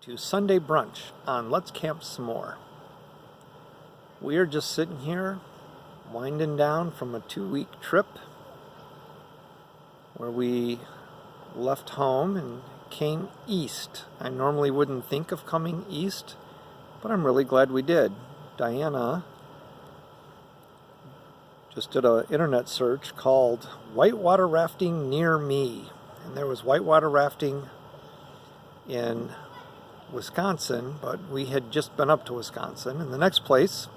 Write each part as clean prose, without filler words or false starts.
To Sunday brunch on Let's Camp Some More. We are just sitting here winding down from a 2-week trip where we left home and came east. I normally wouldn't think of coming east, but I'm really glad we did. Diana just did an internet search called whitewater rafting near me, and there was whitewater rafting in Wisconsin, but we had just been up to Wisconsin, and the next place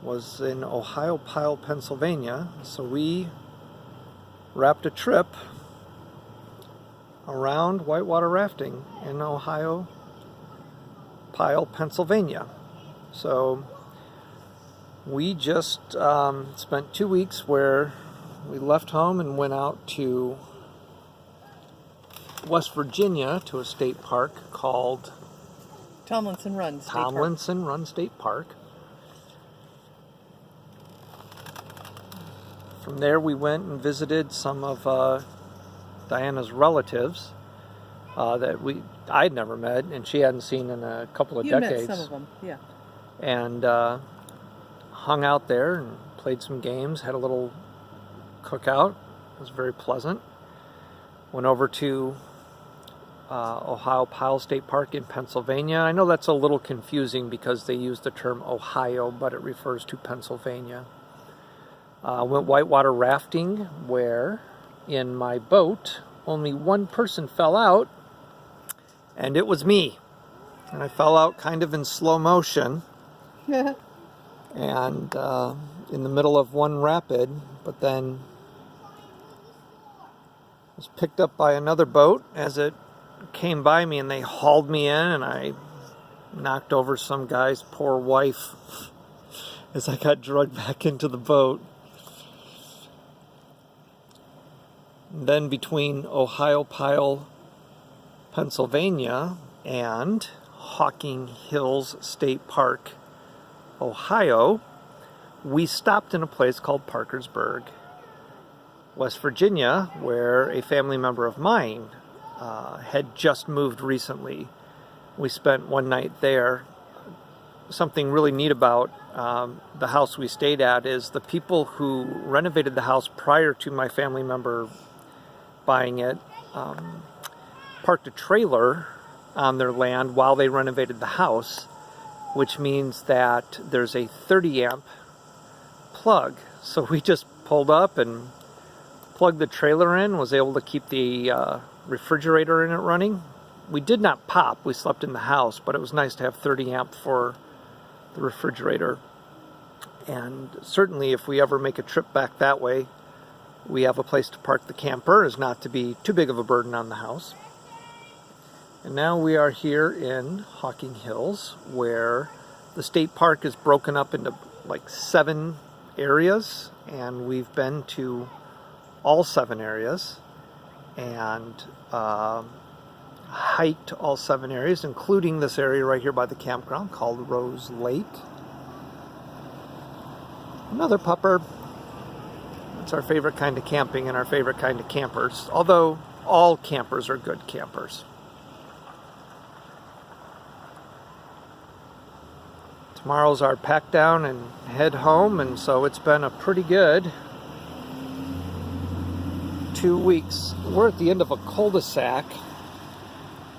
was in Ohio, Pennsylvania. So we wrapped a trip around whitewater rafting in Ohio, Pennsylvania. So we just spent 2 weeks where we left home and went out to West Virginia to a state park called Tomlinson Run State Park. From there we went and visited some of Diana's relatives that I'd never met and she hadn't seen in a couple of decades. You met some of them, yeah. And hung out there and played some games, had a little cookout. It was very pleasant. Went over to Ohio State Park in Pennsylvania. I know that's a little confusing because they use the term Ohio, but it refers to Pennsylvania. Went whitewater rafting where in my boat only one person fell out, and it was me. And I fell out kind of in slow motion and in the middle of one rapid, but then was picked up by another boat as it came by me, and they hauled me in, and I knocked over some guy's poor wife as I got dragged back into the boat. And then between Ohio, Pennsylvania and Hocking Hills State Park, Ohio, we stopped in a place called Parkersburg, West Virginia, where a family member of mine had just moved recently. We spent one night there. Something really neat about the house we stayed at is the people who renovated the house prior to my family member buying it parked a trailer on their land while they renovated the house, which means that there's a 30 amp plug. So we just pulled up and plugged the trailer in, was able to keep the refrigerator in it running. We did not pop, we slept in the house, but it was nice to have 30 amp for the refrigerator. And certainly if we ever make a trip back that way, we have a place to park the camper as not to be too big of a burden on the house. And now we are here in Hocking Hills, where the state park is broken up into like 7 areas, and we've been to all 7 areas and hiked all 7 areas, including this area right here by the campground called Rose Lake. Another pupper. It's our favorite kind of camping and our favorite kind of campers, although all campers are good campers. Tomorrow's our pack down and head home, and so it's been a pretty good 2 weeks. We're at the end of a cul-de-sac,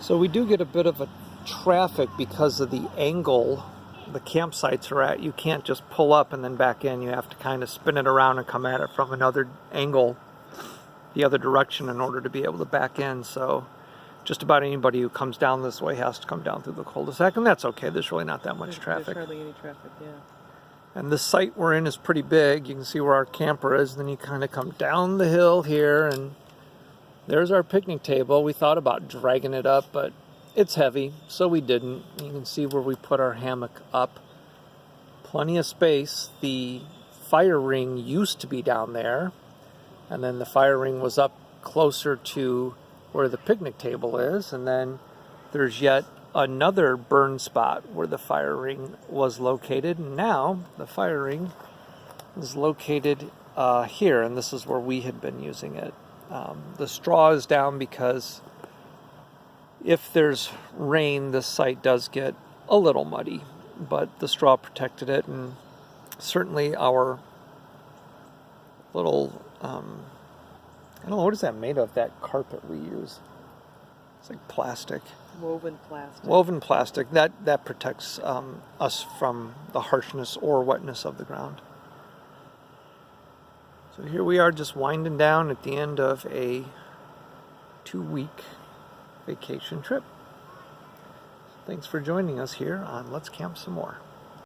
so we do get a bit of a traffic because of the angle the campsites are at. You can't just pull up and then back in. You have to kind of spin it around and come at it from another angle the other direction in order to be able to back in. So just about anybody who comes down this way has to come down through the cul-de-sac, and that's okay. There's really not that much traffic. There's hardly any traffic, yeah. And the site we're in is pretty big. You can see where our camper is. Then you kind of come down the hill here, and there's our picnic table. We thought about dragging it up, but it's heavy, so we didn't. You can see where we put our hammock up. Plenty of space. The fire ring used to be down there, and then the fire ring was up closer to where the picnic table is, and then there's yet another burn spot where the fire ring was located. And now the fire ring is located here, and this is where we had been using it. The straw is down because If there's rain, this site does get a little muddy, but the straw protected it, and certainly our little, I don't know, what is that made of, that carpet we use? It's like plastic. Woven plastic. Woven plastic. That protects us from the harshness or wetness of the ground. So here we are just winding down at the end of a 2-week vacation trip. Thanks for joining us here on Let's Camp Some More.